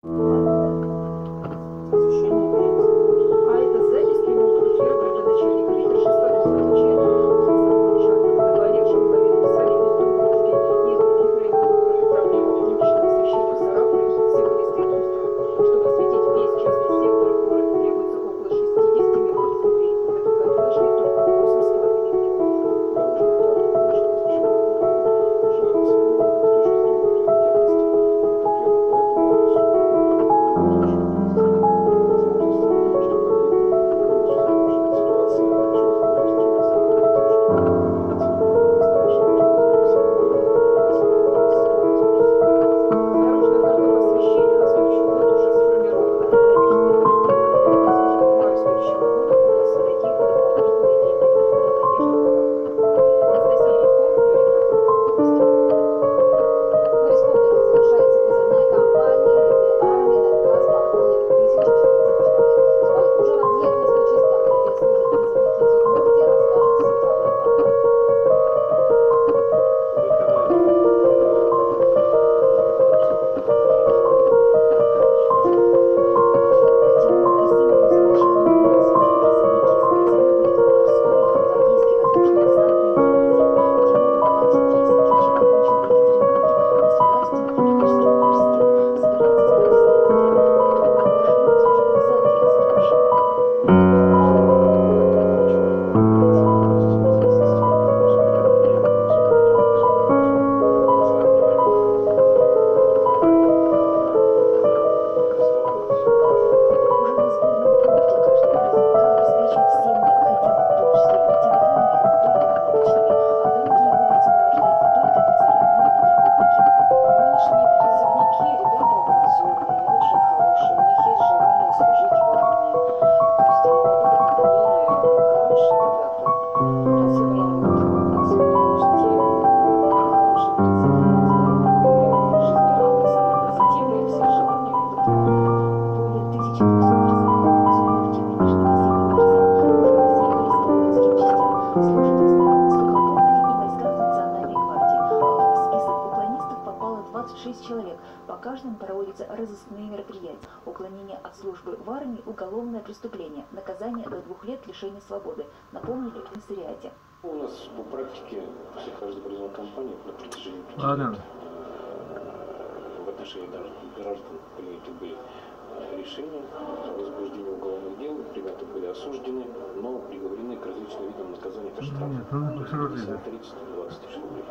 А это запись прямого эфира градоначальника лидершества Республики заболевшего ковид написали из Дубровки. Из других районов города проблема уличного освещения в Сарапуле всего листы острова. Чтобы осветить весь частный сектор, в город требуется около 60 миллионов рублей. В этом году нашли только 8,5 миллионов. Дорожная карта по освещению на следующий год уже сформирована. Надежда на это. К маю следующего года удастся найти дополнительные деньги. Надежда В республике завершается призывная кампания. Ряды армии на этот раз пополнили 1400 человек. Сколько уже разъехались по частям, где служат призывники из Удмуртии, расскажет Светлана Иванова. Человек. По каждому проводятся разыскные мероприятия. Уклонение от службы в армии – уголовное преступление. Наказание до 2 лет лишения свободы. Напомнили в комиссариате. У нас по практике всех разобранных компаний на протяжении 5 лет в отношении даже граждан приняты были решения о возбуждении уголовных дел. Ребята были осуждены, но приговорены к различным видам наказаний по штрафу. 30-20 рублей.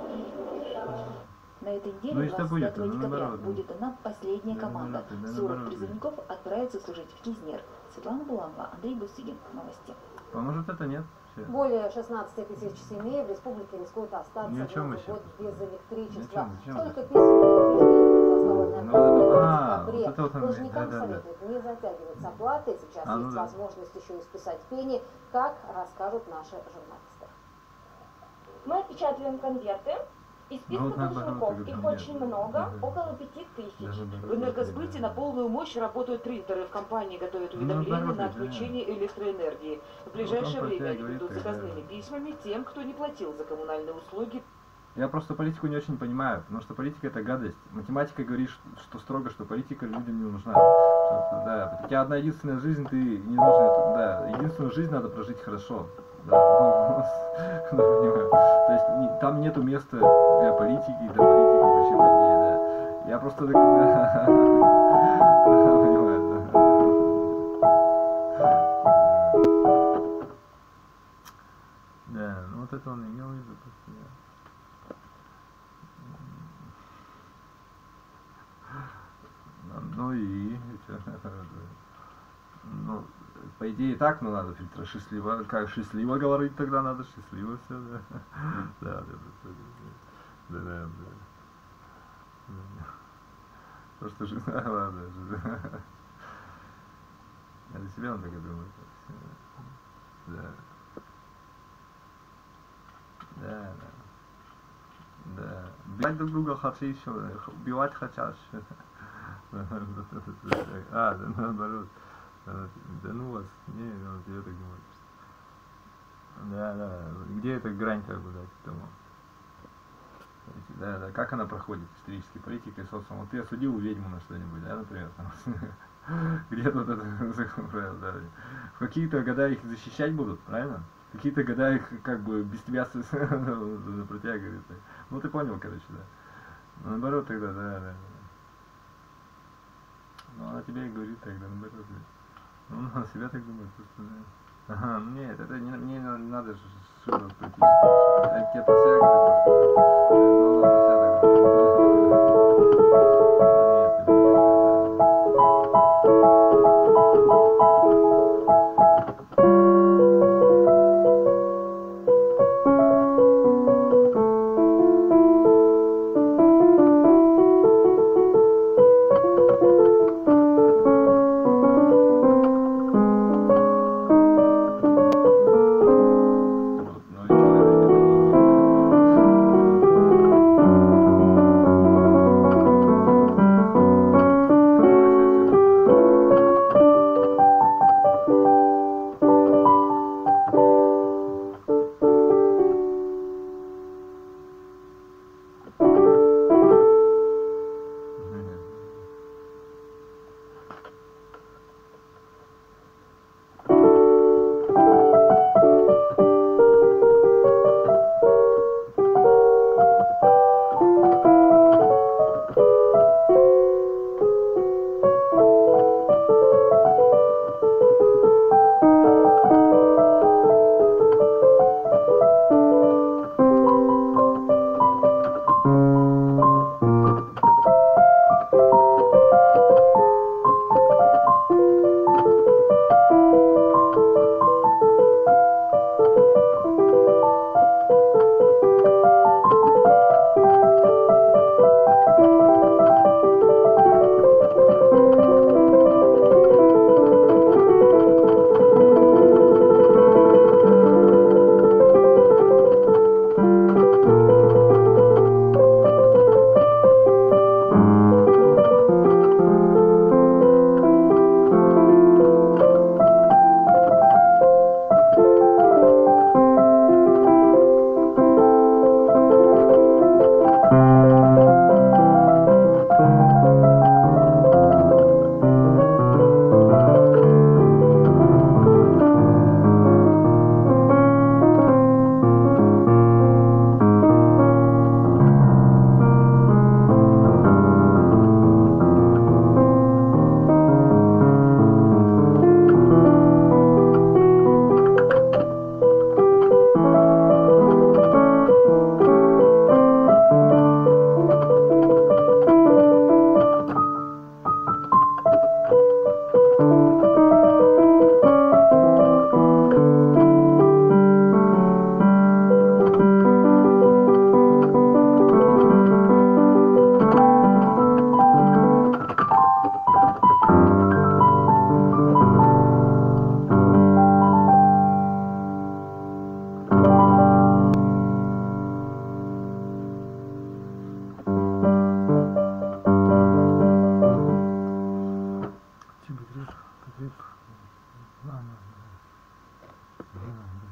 На этой неделе, 25 декабря, будет дана последняя команда. 40 призывников отправятся служить в Кизнер. Светлана Буланова, Андрей Бусыгин. Новости. Поможет это, нет? Более 16 тысяч семей в республике рискуют остаться Ни о чем в еще. год без электричества. Ни о чем. Столько писем предупреждений в декабре. вот это вот, Должникам да. советуют не затягивать с оплатой. Сейчас есть возможность еще и списать пени, как расскажут наши журналисты. Мы отпечатываем конверты из списка должников. Их очень много, около 5000. В энергосбыте на полную мощь работают принтеры. В компании готовят уведомления на отключение электроэнергии. В ближайшее время они будут заказными письмами тем, кто не платил за коммунальные услуги. Я просто политику не очень понимаю, потому что политика это гадость. Математика говорит, что строго, что политика людям не нужна. Что, да, у тебя одна единственная жизнь, ты не должен это, да, единственную жизнь надо прожить хорошо. Да, да, понимаю. То есть там нету места для политики, вообще по идее, да. Я просто понимаю, да, ну вот это он имел в виду просто, да. Ну и ну, по идее так, но надо фильтра счастливо, как счастливо говорить тогда надо, счастливо все, да. Да. Просто же, ладно, для себя он так и думает. Да. Убивать друг друга хочу еще, убивать хотят. Да, наоборот. Да ну вас, не, я так думаю. Да, где эта грань, как бы, дать тому? Да, да, как она проходит исторически, политика и социум. Вот ты осудил ведьму на что-нибудь, да, например, там, где-то вот это, да, в какие-то года их защищать будут, правильно? В какие-то года их как бы без тебя протягивают. Ну ты понял, короче, да. Но наоборот тогда, да. Ну она тебе и говорит тогда, наоборот, да. Ну она себя так думает, просто, да. Ага, ну нет, это не, мне не надо широко политически. Я тебе про себя говорю просто. Ну она про себя так говорит.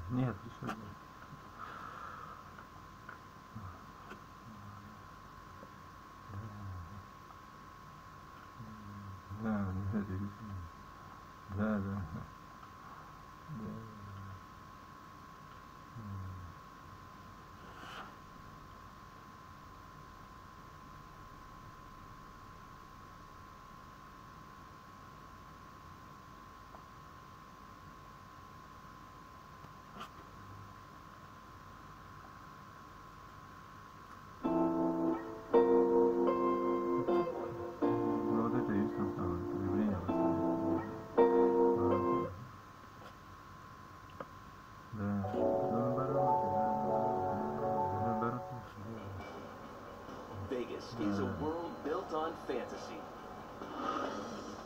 Нет, еще нет. Да. Is a world built on fantasy.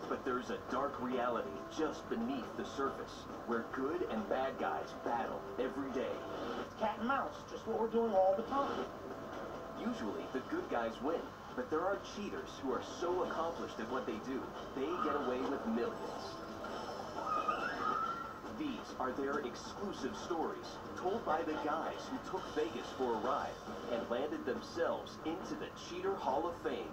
But there's a dark reality just beneath the surface, where good and bad guys battle every day. It's cat and mouse, just what we're doing all the time. Usually, the good guys win, but there are cheaters who are so accomplished at what they do, they get away with millions. These are their exclusive stories told by the guys who took Vegas for a ride and landed themselves into the Cheater Hall of Fame.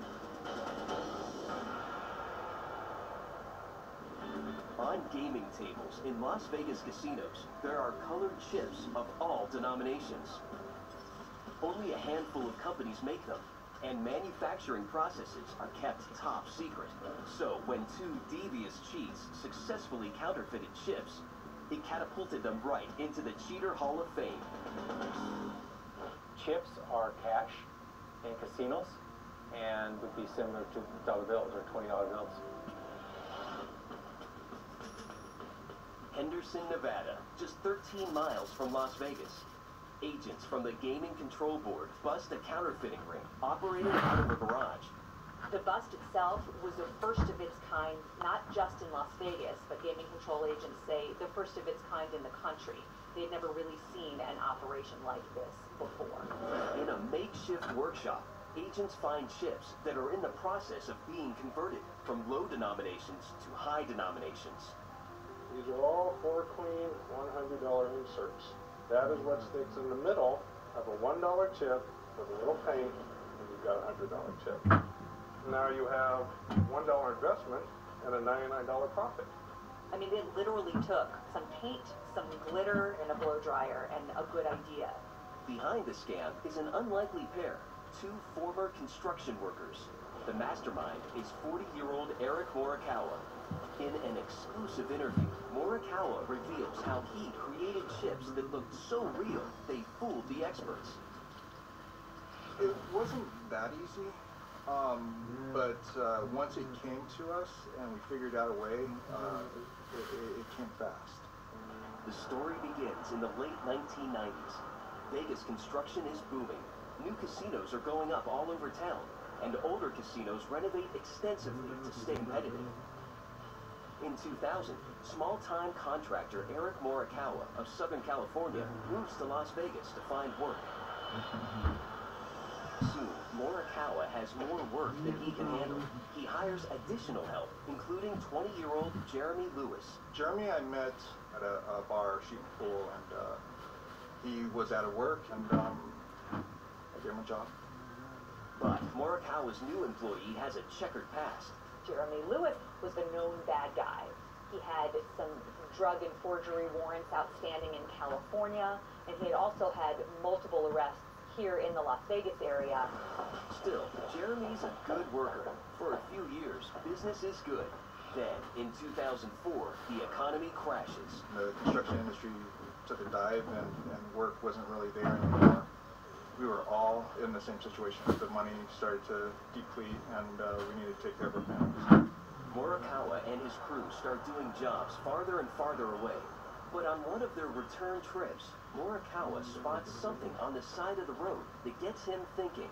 On gaming tables in Las Vegas casinos, there are colored chips of all denominations. Only a handful of companies make them, and manufacturing processes are kept top secret. So when two devious cheats successfully counterfeited chips, it catapulted them right into the Cheater Hall of Fame. Chips are cash in casinos and would be similar to dollar bills or $20 bills. Henderson, Nevada, just 13 miles from Las Vegas. Agents from the Gaming Control Board bust a counterfeiting ring operating out of a garage. The bust itself was the first of its kind, not just in Las Vegas, but gaming control agents say the first of its kind in the country. They'd never really seen an operation like this before. In a makeshift workshop, agents find chips that are in the process of being converted from low denominations to high denominations. These are all 4 clean $100 inserts. That is what sticks in the middle of a $1 chip with a little paint, and you've got a $100 chip. Now you have $1 investment and a $99 profit. I mean, they literally took some paint, some glitter, and a blow dryer, and a good idea. Behind the scam is an unlikely pair, 2 former construction workers. The mastermind is 40-year-old Eric Morikawa. In an exclusive interview, Morikawa reveals how he created chips that looked so real they fooled the experts. It wasn't that easy, but once it came to us and we figured out a way, it came fast. The story begins in the late 1990s. Vegas construction is booming. New casinos are going up all over town, and older casinos renovate extensively to stay competitive. In 2000, small-time contractor Eric Morikawa of Southern California moves to Las Vegas to find work. Soon, Morikawa has more work than he can handle. He hires additional help, including 20-year-old Jeremy Lewis. Jeremy I met at a bar, Sheep Pool, and he was out of work, and I gave him a job. But Morikawa's new employee has a checkered past. Jeremy Lewis was the known bad guy. He had some drug and forgery warrants outstanding in California, and he had also had multiple arrests here in the Las Vegas area. Still, Jeremy's a good worker. For a few years, business is good. Then, in 2004, the economy crashes. The construction industry took a dive, and work wasn't really there anymore. We were all in the same situation. The money started to deplete, and we needed to take care of our families. Morikawa and his crew start doing jobs farther and farther away. But on one of their return trips, Morikawa spots something on the side of the road that gets him thinking.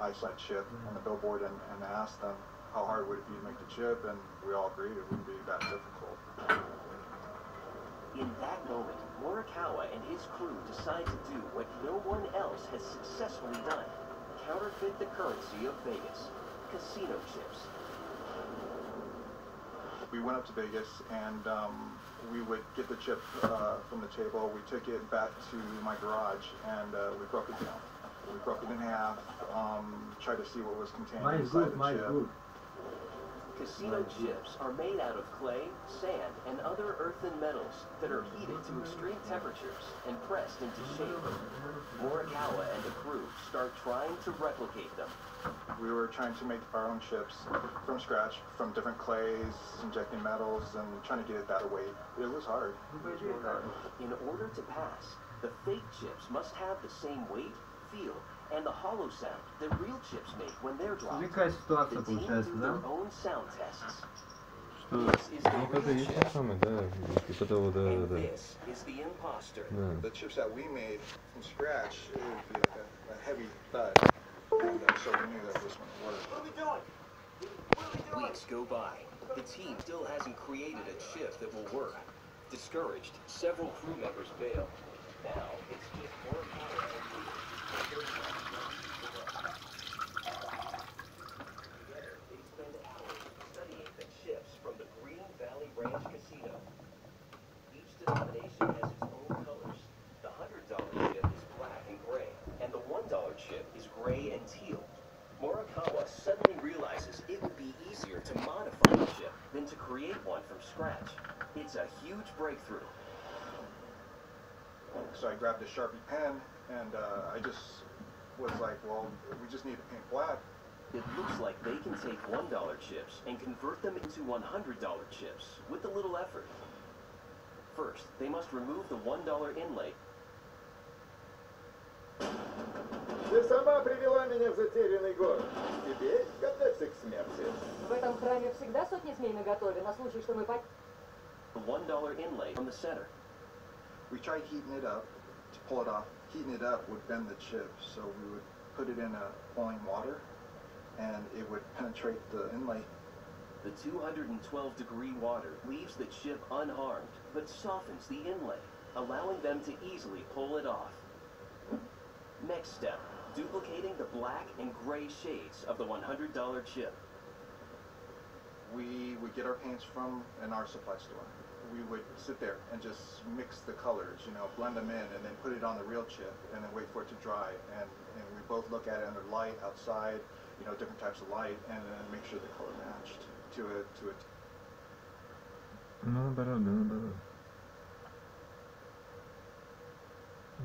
I saw a chip on the billboard and asked them how hard would it be to make the chip, and we all agreed it wouldn't be that difficult. In that moment, Morikawa and his crew decide to do what no one else has successfully done: counterfeit the currency of Vegas, casino chips. We went up to Vegas, and we would get the chip from the table. We took it back to my garage, and we broke it down. We broke it in half, tried to see what was contained inside the chip. Casino chips are made out of clay, sand, and other earthen metals that are heated to extreme temperatures and pressed into shape. Morikawa and the crew start trying to replicate them. We were trying to make our own chips from scratch, from different clays, injecting metals, and trying to get it that weight. It was hard. It was really hard. In order to pass, the fake chips must have the same weight, feel, and the hollow sound that real chips make when they're dropped. Какая ситуация The team получается, do да? their own sound tests. Что, This is the ну это real есть chip. то самое, да, типа того, да, And да. this is the imposter. Да. The chips that we made from scratch, it would be like a heavy thud. And so we knew that this one would work. What are we doing? Weeks go by. The team still hasn't created a chip that will work. Discouraged, several crew members bail. Now it's just Morikawa and Lewis. Together, they spend hours studying the chips from the Green Valley Ranch Casino. create one from scratch. It's a huge breakthrough. So I grabbed a Sharpie pen, and I just was like, well, we just need to paint black. It looks like they can take $1 chips and convert them into $100 chips with a little effort. First, they must remove the $1 inlay. Ты сама привела меня в затерянный город. Теперь готовься к смерти. В этом храме всегда сотни змей наготове, на случай, что мы по... The $1 inlay from the center. We tried heating it up to pull it off. Heating it up would bend the chip, so we would put it in boiling water, and it would penetrate the inlay. The 212-degree water leaves the chip unharmed, but softens the inlay, allowing them to easily pull it off. Next step, duplicating the black and gray shades of the $100 chip. We would get our paints from an art supply store. We would sit there and just mix the colors, you know, blend them in, and then put it on the real chip, and then wait for it to dry. And we both look at it under light, outside, you know, different types of light, and then make sure the color matched to it. Ну, наоборот, да, наоборот.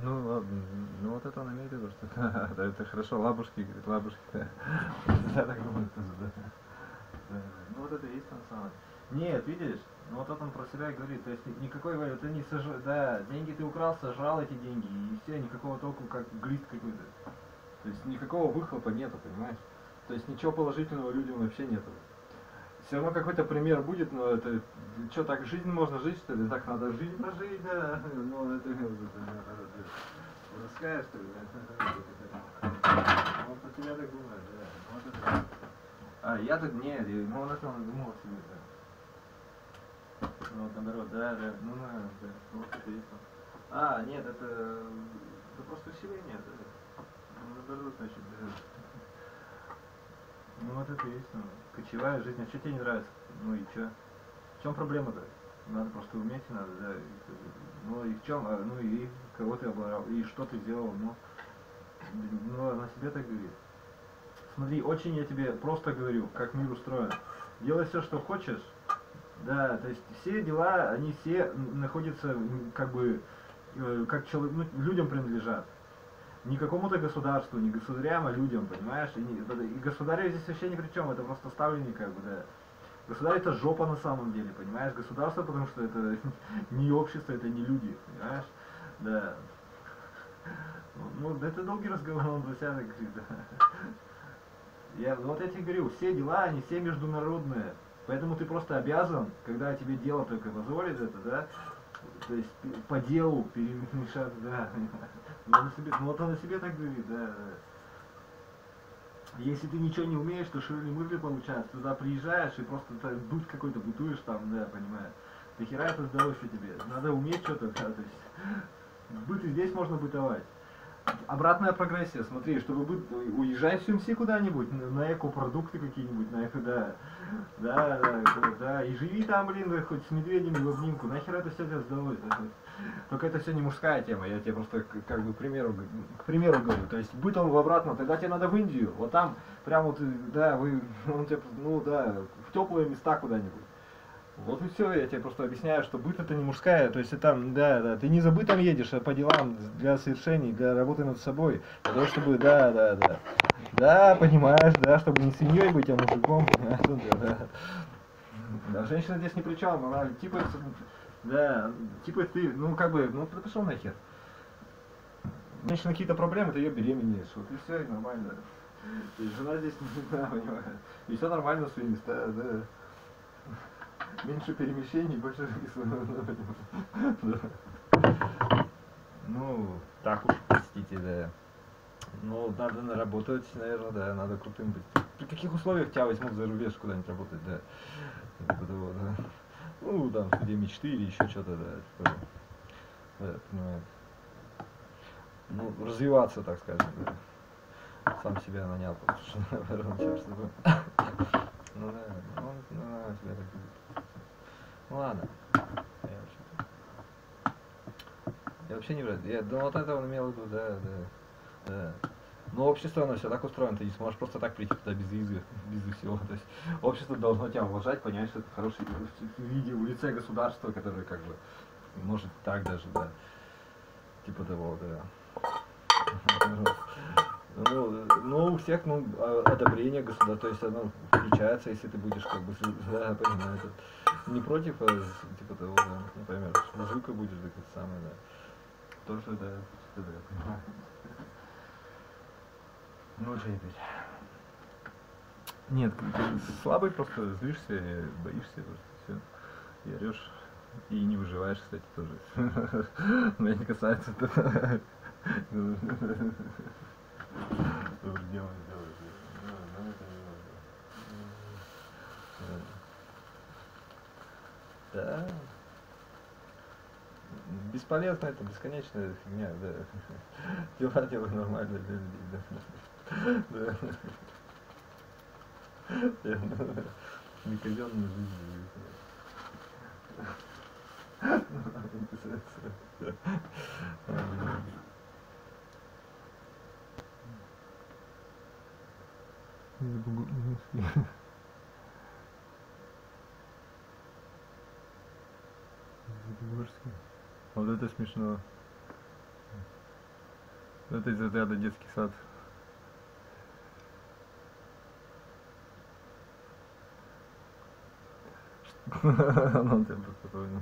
Ну ладно, ну вот это он имеет в виду, что да, это хорошо, лабушки, говорит, лабушки, да. Я так думаю тоже, да. Ну вот это и есть на самом деле. Нет, видишь, ну вот он про себя и говорит, то есть никакой, говорит, ты не сожрал, да, деньги ты украл, сожрал эти деньги, и все, никакого толку, как глист какой-то. То есть никакого выхлопа нету, понимаешь? То есть ничего положительного людям вообще нету. Все равно какой-то пример будет, но это, что, так жизнь можно жить, что ли? Так надо жизнь прожить, да? Ну, это раскаешь, что ли? Вот по тебе так думаешь, да. Вот это. А, я так, нет, ну, он это он думал себе, да. Ну, вот наоборот, да, ну, да, вот это есть. А, нет, это просто усиление, да. Ну, наоборот, значит, да. Ну вот это и есть, ну, кочевая жизнь, а что тебе не нравится? Ну и чё? В чем проблема-то? Надо просто уметь, надо, да. Ну и в чем, ну и кого ты оборал, и что ты сделал, ну она себе так говорит. Смотри, очень я тебе просто говорю, как мир устроен. Делай все, что хочешь, да, то есть все дела, они все находятся, как бы, как человек, ну, людям принадлежат. Не какому-то государству, не государям, а людям, понимаешь? И государь здесь вообще ни при чем, это просто ставленник, как бы, да. Государь это жопа на самом деле, понимаешь? Государство, потому что это не общество, это не люди, понимаешь? Да. Ну, это долгий разговор, он за себя так говорит, да. Вот я тебе говорю, все дела, они все международные. Поэтому ты просто обязан, когда тебе дело только позволит это, да, то есть по делу перемешаться, да. Ну вот он о себе так говорит, да. Если ты ничего не умеешь, то ширли-мырли получается. Туда приезжаешь и просто дуть какой-то бытуешь там, да, понимаешь. Нахера это сдалось тебе? Надо уметь что-то, да, то есть быт и здесь можно бытовать. Обратная прогрессия, смотри, чтобы уезжай в Сюмси куда-нибудь, на эко-продукты какие-нибудь, на эко, да, и живи там, блин, да, хоть с медведями в обнимку, нахер это все тебе сдалось, да? Только это все не мужская тема, я тебе просто как бы к примеру говорю, то есть быт он в обратном, тогда тебе надо в Индию, вот там прям вот, да, он тебе, ну да, в теплые места куда-нибудь. Вот и все, я тебе просто объясняю, что быт это не мужская, то есть там, да, ты не за бытом едешь, а по делам, для совершений, для работы над собой, для того, чтобы, да, понимаешь, да, чтобы не свиньей быть, а мужиком, да, женщина здесь ни при чем, она типа, да, типа ты, ну как бы, ну пошел нахер. Женщина какие-то проблемы, ты ее беременеешь, вот и все, и нормально. И жена здесь не знаю, понимаешь, и все нормально в свои места, да. Меньше перемещений, больше да. Ну, так уж, простите, да. Ну, надо наработать, наверное, да, надо крутым быть. При каких условиях тебя возьмут за рубеж куда-нибудь работать, да? Да. Ну, там, в студии мечты или еще что-то, да. Да, понимаю. Ну, развиваться, так скажем, да. Сам себя нанял, потому что, наверное, чтобы... Ну да, ну, тебя так будет. Ну ладно. Я вообще не врать. Я вот это он имел в виду, да. Но общество, оно все так устроено, ты не сможешь просто так прийти туда без визы всего. То есть общество должно тебя уважать, понять, что это хороший виде в лице государства, которое как бы может так даже, да. Типа того, да. Ну, у всех, ну, одобрение государства, то есть оно включается, если ты будешь как бы, да, понимаю, не против, типа того, да, например, мужика будешь, так это самое, да. Тоже, да, я понимаю. Ну, что теперь? Нет, ты слабый, просто злишься, боишься, просто все. И орешь, и не выживаешь, кстати, тоже. Меня не касается этого. Добрый дело сделаешь. Но это не надо. Да. Бесполезно это, бесконечная фигня, да. Дела делай нормально для людей, да. Не казенную жизнь. Вот это смешно. Это из разряда детский сад. Он тебя просто понял.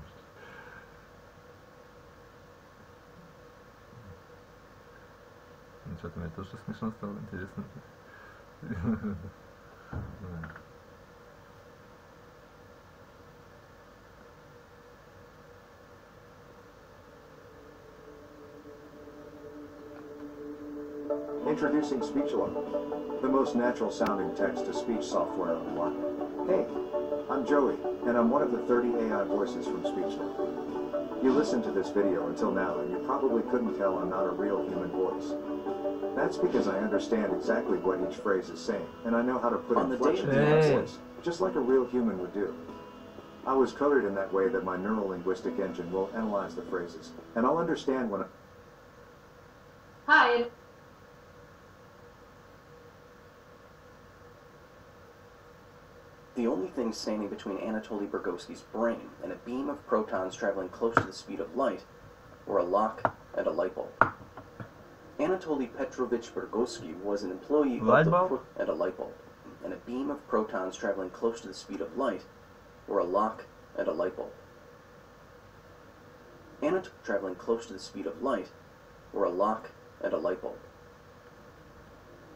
Ну что-то мне тоже смешно стало, интересно. Introducing SpeechAlarm, the most natural sounding text-to-speech software on the market. Hey, I'm Joey, and I'm one of the 30 AI voices from SpeechAlarm. You listened to this video until now, and you probably couldn't tell I'm not a real human voice. That's because I understand exactly what each phrase is saying, and I know how to put inflection in my voice, just like a real human would do. I was coded in that way that my neural-linguistic engine will analyze the phrases, and I'll understand when Hi. The only thing standing between Anatoly Burgoski's brain and a beam of protons traveling close to the speed of light were a lock and a light bulb. Anatoly Petrovich Burgoski was an employee of the and a light bulb, and a beam of protons traveling close to the speed of light were a lock and a light bulb. Anatoly traveling close to the speed of light were a lock and a light bulb.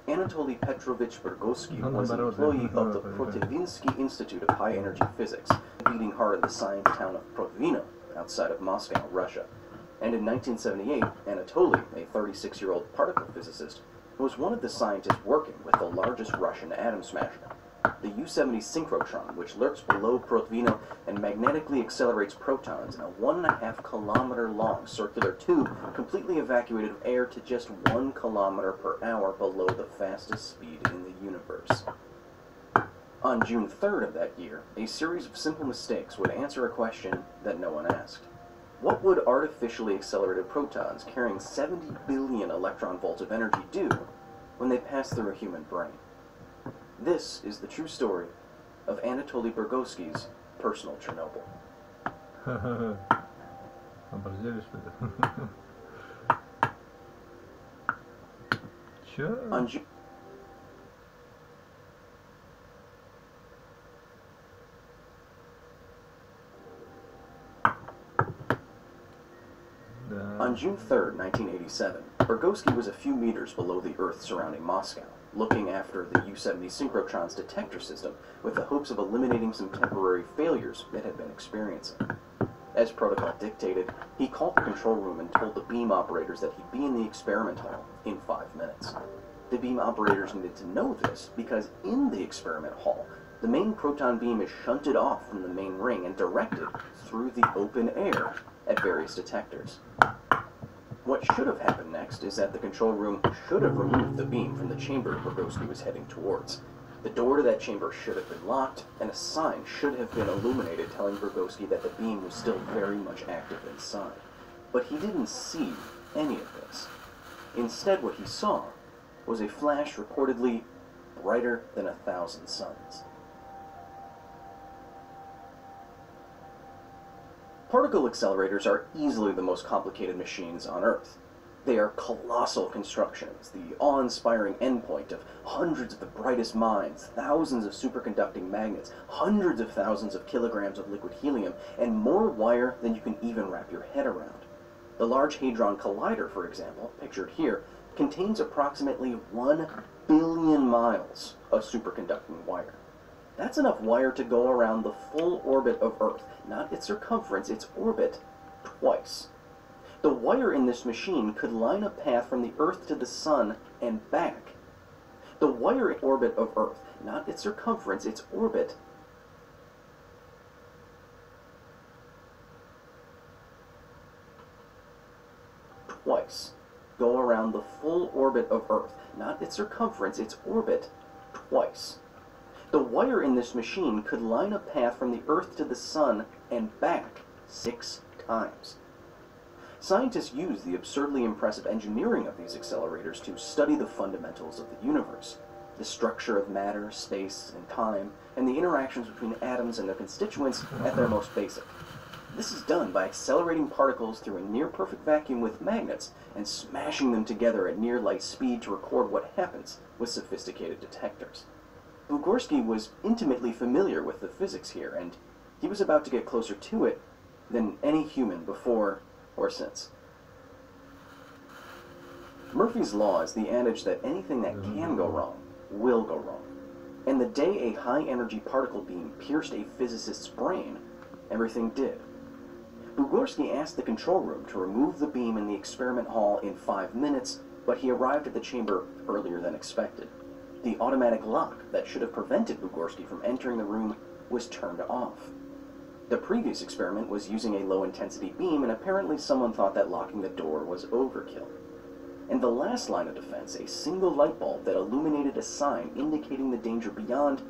Anatoly Petrovich Burgoski was an employee of the Protevinsky Institute of High Energy Physics, a beating heart of the science town of Protvino, outside of Moscow, Russia. And in 1978, Anatoly, a 36-year-old particle physicist, was one of the scientists working with the largest Russian atom smasher, the U-70 synchrotron, which lurks below Protvino and magnetically accelerates protons in a 1.5 kilometer long circular tube completely evacuated of air to just 1 kilometer per hour below the fastest speed in the universe. On June 3rd of that year, a series of simple mistakes would answer a question that no one asked. What would artificially accelerated protons carrying 70 billion electron volts of energy do when they pass through a human brain? This is the true story of Anatoly Burgoski's personal Chernobyl. On June On June 3rd, 1987, Burgoski was a few meters below the Earth surrounding Moscow, looking after the U-70 synchrotron's detector system with the hopes of eliminating some temporary failures it had been experiencing. As protocol dictated, he called the control room and told the beam operators that he'd be in the experiment hall in 5 minutes. The beam operators needed to know this because in the experiment hall, the main proton beam is shunted off from the main ring and directed through the open air at various detectors. What should have happened next is that the control room should have removed the beam from the chamber Burgoski was heading towards. The door to that chamber should have been locked, and a sign should have been illuminated telling Burgoski that the beam was still very much active inside. But he didn't see any of this. Instead, what he saw was a flash reportedly brighter than 1,000 suns. Particle accelerators are easily the most complicated machines on Earth. They are colossal constructions, the awe-inspiring endpoint of hundreds of the brightest minds, thousands of superconducting magnets, hundreds of thousands of kilograms of liquid helium, and more wire than you can even wrap your head around. The Large Hadron Collider, for example, pictured here, contains approximately 1 billion miles of superconducting wire. That's enough wire to go around the full orbit of Earth, not its circumference, its orbit, twice. The wire in this machine could line a path from the Earth to the Sun and back. The wire orbit of Earth, not its circumference, its orbit, twice. Go around the full orbit of Earth, not its circumference, its orbit, twice. The wire in this machine could line a path from the Earth to the Sun and back 6 times. Scientists use the absurdly impressive engineering of these accelerators to study the fundamentals of the universe, the structure of matter, space, and time, and the interactions between atoms and their constituents at their most basic. This is done by accelerating particles through a near-perfect vacuum with magnets and smashing them together at near-light speed to record what happens with sophisticated detectors. Bugorsky was intimately familiar with the physics here, and he was about to get closer to it than any human before or since. Murphy's Law is the adage that anything that can go wrong will go wrong. And the day a high-energy particle beam pierced a physicist's brain, everything did. Bugorsky asked the control room to remove the beam in the experiment hall in 5 minutes, but he arrived at the chamber earlier than expected. The automatic lock that should have prevented Bugorsky from entering the room was turned off. The previous experiment was using a low-intensity beam, and apparently someone thought that locking the door was overkill. And the last line of defense, a single light bulb that illuminated a sign indicating the danger beyond,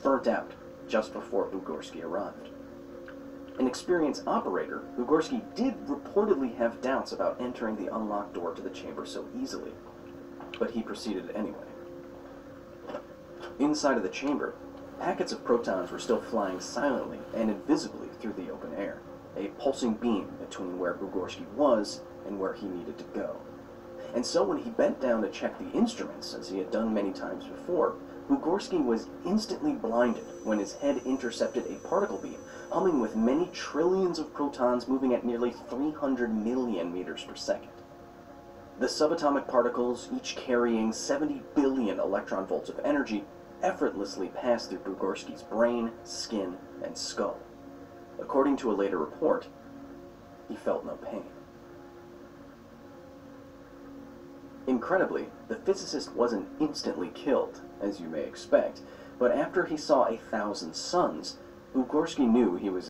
burnt out just before Bugorsky arrived. An experienced operator, Bugorsky did reportedly have doubts about entering the unlocked door to the chamber so easily, but he proceeded anyway. Inside of the chamber, packets of protons were still flying silently and invisibly through the open air, a pulsing beam between where Bugorsky was and where he needed to go. And so when he bent down to check the instruments, as he had done many times before, Bugorsky was instantly blinded when his head intercepted a particle beam, humming with many trillions of protons moving at nearly 300 million meters per second. The subatomic particles, each carrying 70 billion electron volts of energy, effortlessly passed through Bugorsky's brain, skin, and skull. According to a later report, he felt no pain. Incredibly, the physicist wasn't instantly killed, as you may expect, but after he saw 1,000 suns, Bugorsky knew he was